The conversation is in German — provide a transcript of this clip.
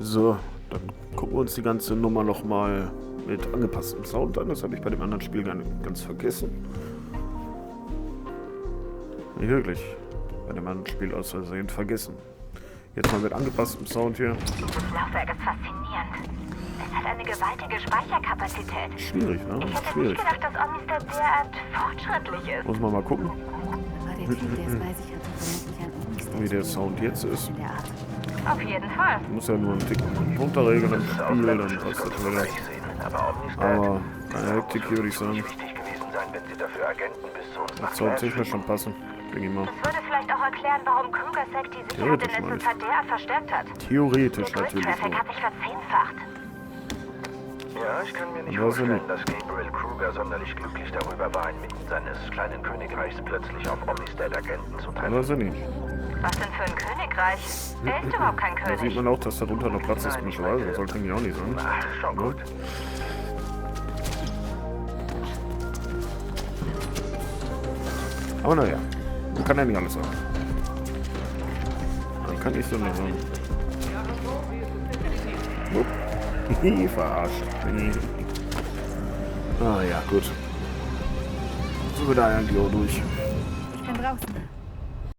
So, dann gucken wir uns die ganze Nummer nochmal mit angepasstem Sound an. Das habe ich bei dem anderen Spiel ganz vergessen. Nicht wirklich. Bei dem anderen Spiel aus Versehen vergessen. Jetzt mal mit angepasstem Sound hier. Dieses Laufwerk ist faszinierend. Es hat eine gewaltige Speicherkapazität. Schwierig, ne? Ich hätte Schwierig. nicht gedacht, dass Omnistat derart fortschrittlich ist. Muss man mal gucken, War der Typ, der es bei sich hatte, vermutlich ein Omnistat. wie der Sound jetzt ist. In der Art. Auf jeden Fall. Muss ja nur einen Tick runterregeln im Spiel, dann passt das wieder. Aber eine Hektik hier würde ich sagen. Wichtig gewesen sein, wenn sie dafür Agenten bis zu uns Das nach soll März technisch schon passen, denke ich mal. Das würde vielleicht auch erklären, warum Kruger-Sec die Sicherheit Theoretisch in meine letzter ich. Zeit derart verstärkt hat. Theoretisch Der natürlich Grid-Traffic so. hat sich verzehnfacht. Ja, ich kann mir nicht Ja, das vorstellen, sind- dass Gabriel Kruger sonderlich glücklich darüber war, inmitten seines kleinen Königreichs plötzlich auf Omnistat-Agenten zu treffen. Aber sind nicht. Was denn für ein Königreich? Er ist überhaupt kein Da König. sieht man auch, dass da drunter noch Platz ist, komischerweise. Das sollte eigentlich auch nicht sein. Ach, schon Ja. gut. Aber naja, man kann ja nicht alles sagen. Man kann nicht so nur sagen. Upp. Verarscht. Ah ja, gut. Sind wir da eigentlich auch durch. Ich bin draußen.